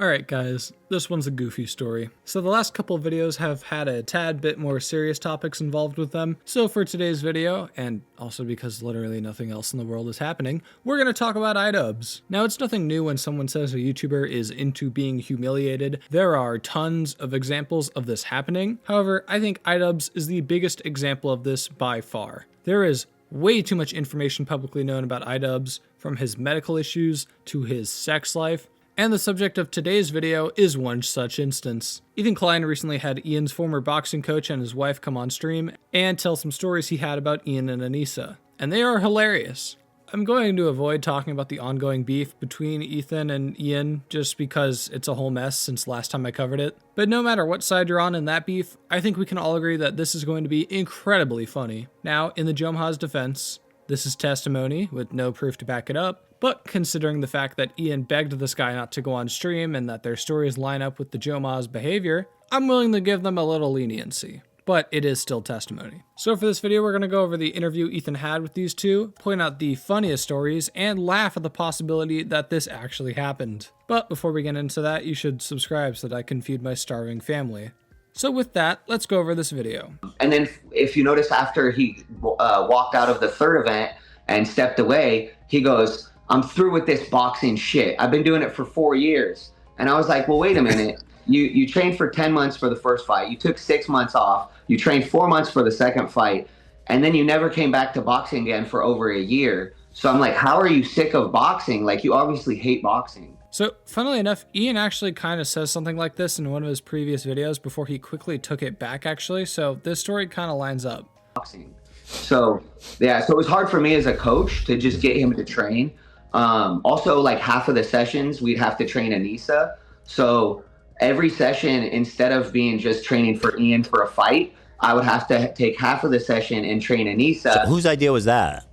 Alright guys, this one's a goofy story. So the last couple of videos have had a tad bit more serious topics involved with them, so for today's video, and also because literally nothing else in the world is happening, we're going to talk about Idubbbz. Now it's nothing new when someone says a YouTuber is into being humiliated. There are tons of examples of this happening. However, I think Idubbbz is the biggest example of this by far. There is way too much information publicly known about Idubbbz, from his medical issues to his sex life. And the subject of today's video is one such instance. Ethan Klein recently had Ian's former boxing coach and his wife come on stream and tell some stories he had about Ian and Anisa. And they are hilarious. I'm going to avoid talking about the ongoing beef between Ethan and Ian just because it's a whole mess since last time I covered it. But no matter what side you're on in that beef, I think we can all agree that this is going to be incredibly funny. Now, in the Jomha's defense, this is testimony with no proof to back it up, but considering the fact that Ian begged this guy not to go on stream and that their stories line up with the Jomha's behavior, I'm willing to give them a little leniency. But it is still testimony. So for this video, we're going to go over the interview Ethan had with these two, point out the funniest stories, and laugh at the possibility that this actually happened. But before we get into that, you should subscribe so that I can feed my starving family. So with that, let's go over this video. And then if you notice, after he walked out of the third event and stepped away, he goes, "I'm through with this boxing shit. I've been doing it for 4 years." And I was like, well, wait a minute. You trained for 10 months for the first fight. You took 6 months off. You trained 4 months for the second fight. And then you never came back to boxing again for over a year. So I'm like, how are you sick of boxing? Like, you obviously hate boxing. So, funnily enough, Ian actually kind of says something like this in one of his previous videos before he quickly took it back, actually. So this story kind of lines up. Boxing. So, yeah, so it was hard for me as a coach to just get him to train. Also, like, half of the sessions, we'd have to train Anisa. So every session, instead of being just training for Ian for a fight, I would have to take half of the session and train Anisa. So whose idea was that?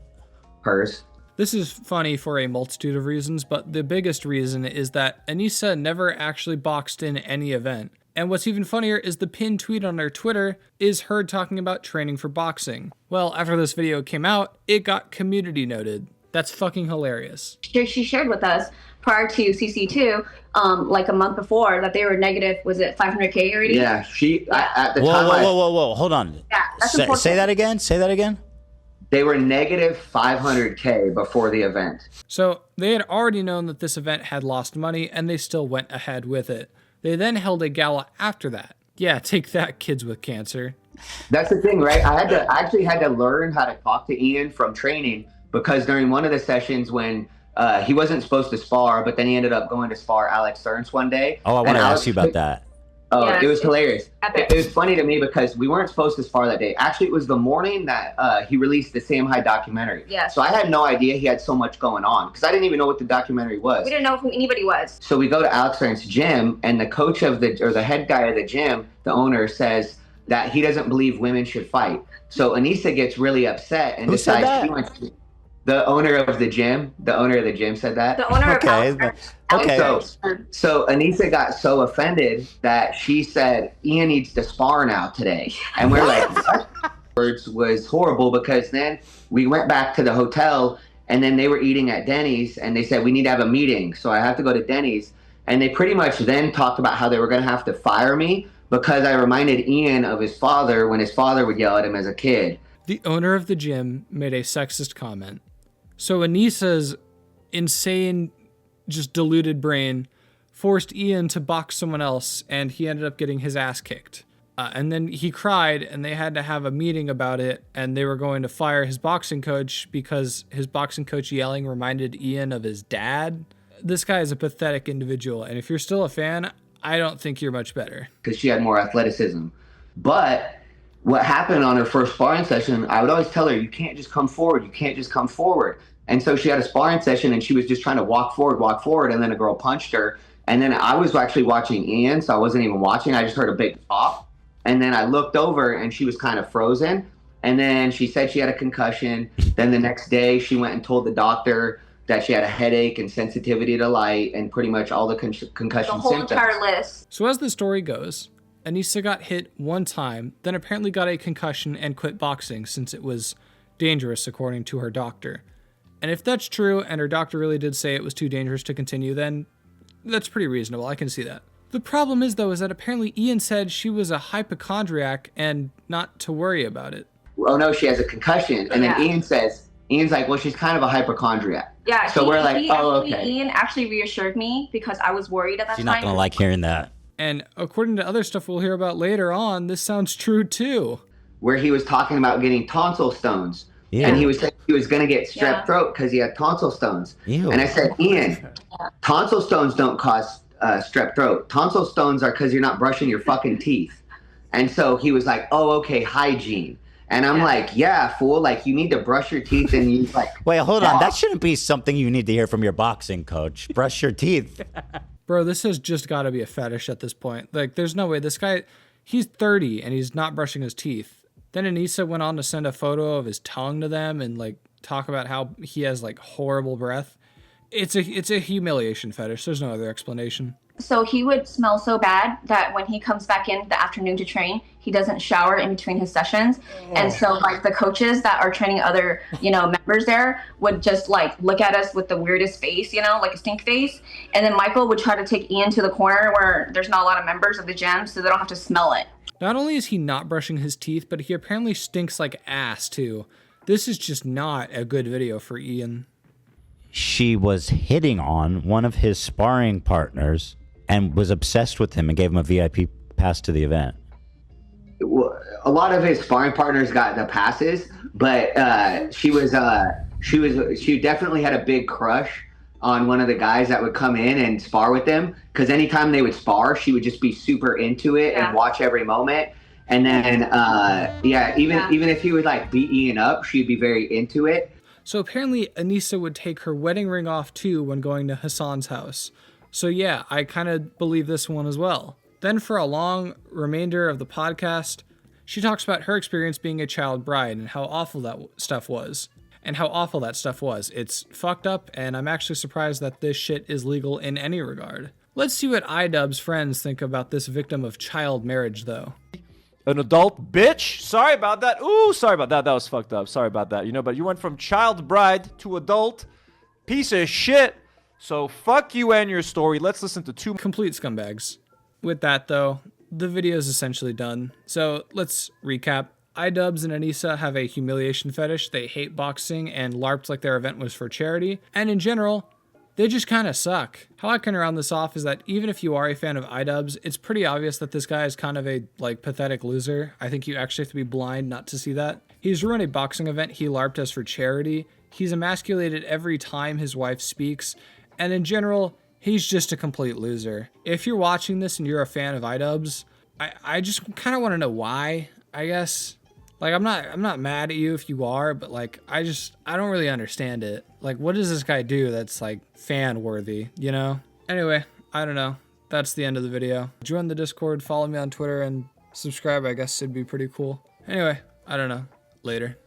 Hers. This is funny for a multitude of reasons, but the biggest reason is that Anisa never actually boxed in any event. And what's even funnier is the pinned tweet on her Twitter is her talking about training for boxing. Well, after this video came out, it got community noted. That's fucking hilarious. She shared with us prior to CC2, like a month before, that they were negative, was it 500K already? Yeah, at the time. Whoa, hold on. Yeah, that's important. Say that again. They were negative 500K before the event. So they had already known that this event had lost money and they still went ahead with it. They then held a gala after that. Yeah, take that, kids with cancer. That's the thing, right? I actually had to learn how to talk to Ian from training, because during one of the sessions when he wasn't supposed to spar, but then he ended up going to spar Alex Stearns one day. Oh, I want to ask you about that. Oh, yeah, it was hilarious. Epic. It was funny to me because we weren't supposed to spar that day. Actually, it was the morning that he released the Sam High documentary. Yeah. So I had no idea he had so much going on, because I didn't even know what the documentary was. We didn't know who anybody was. So we go to Alex Stearns' gym, and the coach of the head guy of the gym, the owner, says that he doesn't believe women should fight. So Anisa gets really upset and decides she wants to. The owner of the gym said that. The owner of Okay. So Anisa got so offended that she said, "Ian needs to spar now today." And we're like, what? Words was horrible, because then we went back to the hotel, and then they were eating at Denny's, and they said, "We need to have a meeting." So I have to go to Denny's. And they pretty much then talked about how they were going to have to fire me because I reminded Ian of his father when his father would yell at him as a kid. The owner of the gym made a sexist comment. So Anisa's insane, just deluded brain forced Ian to box someone else, and he ended up getting his ass kicked. And then he cried, and they had to have a meeting about it, and they were going to fire his boxing coach because his boxing coach yelling reminded Ian of his dad. This guy is a pathetic individual, and if you're still a fan, I don't think you're much better. Because she had more athleticism. But what happened on her first sparring session, I would always tell her, you can't just come forward. You can't just come forward. And so she had a sparring session, and she was just trying to walk forward, and then a girl punched her. And then I was actually watching Ian, so I wasn't even watching. I just heard a big pop. And then I looked over, and she was kind of frozen. And then she said she had a concussion. Then the next day, she went and told the doctor that she had a headache and sensitivity to light and pretty much all the concussion symptoms. The whole entire list. So as the story goes, Anisa got hit one time, then apparently got a concussion and quit boxing since it was dangerous, according to her doctor. And if that's true, and her doctor really did say it was too dangerous to continue, then That's pretty reasonable. I can see that. The problem is, though, is that apparently Ian said she was a hypochondriac and not to worry about it. Oh no, she has a concussion. And then Ian's like, well, she's kind of a hypochondriac. Yeah. So we're like, oh, okay. Ian actually reassured me because I was worried at that She's time. not going to like hearing that. And according to other stuff we'll hear about later on, this sounds true too. Where he was talking about getting tonsil stones. Yeah. And he was saying he was going to get strep throat because he had tonsil stones. Ew. And I said, Ian, tonsil stones don't cause strep throat. Tonsil stones are because you're not brushing your fucking teeth. And so he was like, oh, okay, hygiene. And I'm like, yeah, fool, like you need to brush your teeth and you like. Wait, hold on. That shouldn't be something you need to hear from your boxing coach. Brush your teeth. Bro, this has just got to be a fetish at this point. Like, there's no way. This guy, he's 30 and he's not brushing his teeth. Then Anisa went on to send a photo of his tongue to them and like talk about how he has like horrible breath. It's a humiliation fetish. There's no other explanation. So he would smell so bad that when he comes back in the afternoon to train, he doesn't shower in between his sessions. And so like the coaches that are training other, members there would just like look at us with the weirdest face, like a stink face. And then Michael would try to take Ian to the corner where there's not a lot of members of the gym so they don't have to smell it. Not only is he not brushing his teeth, but he apparently stinks like ass too. This is just not a good video for Ian. She was hitting on one of his sparring partners and was obsessed with him and gave him a VIP pass to the event. A lot of his sparring partners got the passes, but she definitely had a big crush on one of the guys that would come in and spar with them. Because anytime they would spar, she would just be super into it and watch every moment. And then, even if he would like beat Ian up, she'd be very into it. So apparently Anisa would take her wedding ring off too when going to Hassan's house. So yeah, I kind of believe this one as well. Then for a long remainder of the podcast, she talks about her experience being a child bride and how awful that stuff was. It's fucked up, and I'm actually surprised that this shit is legal in any regard. Let's see what Idubbbz friends think about this victim of child marriage, though. An adult bitch? Sorry about that. Ooh, sorry about that. That was fucked up. Sorry about that. But you went from child bride to adult. Piece of shit. So fuck you and your story. Let's listen to two complete scumbags. With that, though, the video is essentially done. So let's recap. Idubbbz and Anisa have a humiliation fetish. They hate boxing and LARPed like their event was for charity. And in general, they just kind of suck. How I can round this off is that even if you are a fan of Idubbbz, it's pretty obvious that this guy is kind of a pathetic loser. I think you actually have to be blind not to see that. He's ruined a boxing event he LARPed as for charity. He's emasculated every time his wife speaks. And in general, he's just a complete loser. If you're watching this and you're a fan of Idubbbz, I just kind of want to know why, I guess. Like, I'm not mad at you if you are, but I don't really understand it. Like, what does this guy do that's fan worthy, Anyway, I don't know. That's the end of the video. Join the Discord, follow me on Twitter, and subscribe, I guess it'd be pretty cool. Anyway, I don't know. Later.